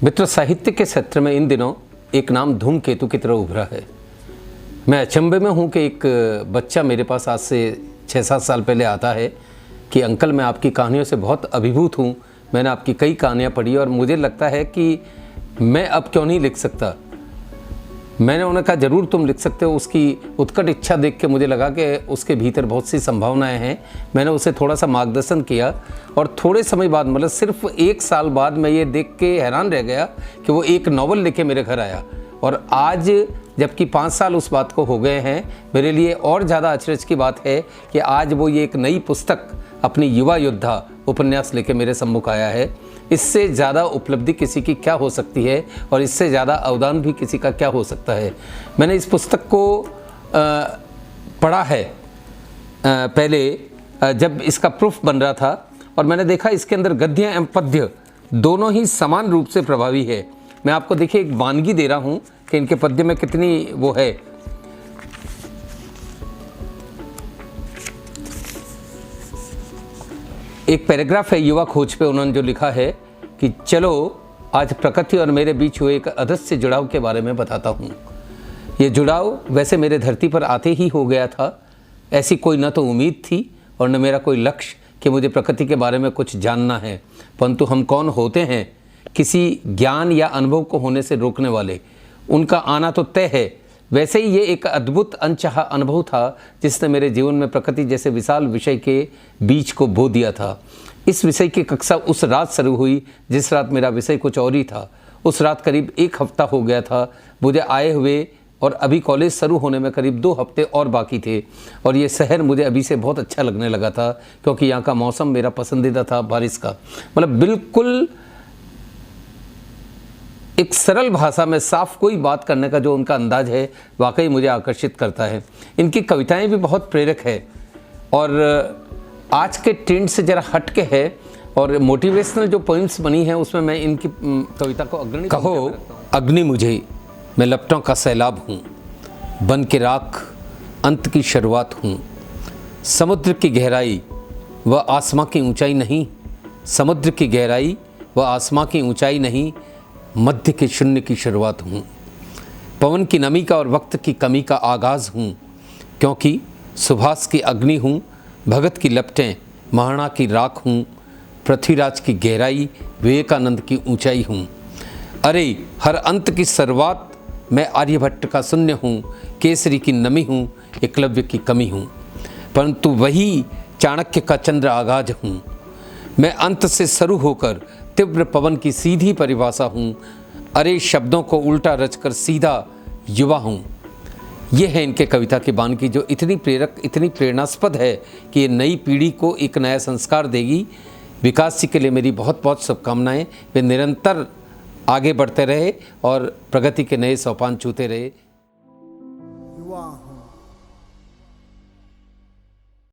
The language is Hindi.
मित्र, साहित्य के क्षेत्र में इन दिनों एक नाम धूमकेतु की तरह उभरा है। मैं अचंभे में हूँ कि एक बच्चा मेरे पास आज से 6-7 साल पहले आता है कि अंकल, मैं आपकी कहानियों से बहुत अभिभूत हूँ, मैंने आपकी कई कहानियाँ पढ़ी और मुझे लगता है कि मैं अब क्यों नहीं लिख सकता। मैंने उन्हें कहा, ज़रूर तुम लिख सकते हो। उसकी उत्कट इच्छा देख के मुझे लगा कि उसके भीतर बहुत सी संभावनाएं हैं। मैंने उसे थोड़ा सा मार्गदर्शन किया और थोड़े समय बाद, मतलब सिर्फ 1 साल बाद, मैं ये देख के हैरान रह गया कि वो एक नॉवल लेके मेरे घर आया। और आज जबकि 5 साल उस बात को हो गए हैं, मेरे लिए और ज़्यादा अचरज की बात है कि आज वो ये एक नई पुस्तक, अपनी युवा योद्धा उपन्यास लेके मेरे सम्मुख आया है। इससे ज़्यादा उपलब्धि किसी की क्या हो सकती है और इससे ज़्यादा अवदान भी किसी का क्या हो सकता है। मैंने इस पुस्तक को पढ़ा है पहले जब इसका प्रूफ बन रहा था, और मैंने देखा इसके अंदर गद्य एवं पद्य दोनों ही समान रूप से प्रभावी है। मैं आपको देखिए एक वानगी दे रहा हूँ कि इनके पद्य में कितनी वो है। एक पैराग्राफ है युवा खोज पे, उन्होंने जो लिखा है कि चलो आज प्रकृति और मेरे बीच हुए एक अदृश्य जुड़ाव के बारे में बताता हूँ। ये जुड़ाव वैसे मेरे धरती पर आते ही हो गया था। ऐसी कोई न तो उम्मीद थी और न मेरा कोई लक्ष्य कि मुझे प्रकृति के बारे में कुछ जानना है, परंतु हम कौन होते हैं किसी ज्ञान या अनुभव को होने से रोकने वाले, उनका आना तो तय है। वैसे ही ये एक अद्भुत अनचाहा अनुभव था जिसने मेरे जीवन में प्रकृति जैसे विशाल विषय के बीज को बो दिया था। इस विषय की कक्षा उस रात शुरू हुई जिस रात मेरा विषय कुछ और ही था। उस रात करीब 1 हफ्ता हो गया था मुझे आए हुए, और अभी कॉलेज शुरू होने में करीब 2 हफ्ते और बाकी थे। और ये शहर मुझे अभी से बहुत अच्छा लगने लगा था क्योंकि यहाँ का मौसम मेरा पसंदीदा था, बारिश का। मतलब बिल्कुल एक सरल भाषा में साफ कोई बात करने का जो उनका अंदाज है, वाकई मुझे आकर्षित करता है। इनकी कविताएं भी बहुत प्रेरक है और आज के ट्रेंड से ज़रा हट के है, और मोटिवेशनल जो पोइम्स बनी हैं उसमें मैं इनकी कविता को अग्रणी कहो। अग्नि मुझे, मैं लपटों का सैलाब हूँ, बन के राख अंत की शुरुआत हूँ। समुद्र की गहराई व आसमां की ऊंचाई नहीं, समुद्र की गहराई व आसमां की ऊंचाई नहीं, मध्य के शून्य की शुरुआत हूँ। पवन की नमी का और वक्त की कमी का आगाज़ हूँ, क्योंकि सुभाष की अग्नि हूँ, भगत की लपटें महाराणा की राख हूँ, पृथ्वीराज की गहराई विवेकानंद की ऊंचाई हूँ। अरे हर अंत की शुरुआत मैं आर्यभट्ट का शून्य हूँ, केसरी की नमी हूँ, एकलव्य की कमी हूँ, परंतु वही चाणक्य का चंद्र आगाज हूँ। मैं अंत से शुरू होकर तीव्र पवन की सीधी परिभाषा हूँ। अरे शब्दों को उल्टा रचकर सीधा युवा हूँ। ये है इनके कविता की वानगी जो इतनी प्रेरक, इतनी प्रेरणास्पद है कि ये नई पीढ़ी को एक नया संस्कार देगी। विकास जी के लिए मेरी बहुत बहुत शुभकामनाएं। वे निरंतर आगे बढ़ते रहे और प्रगति के नए सोपान छूते रहे।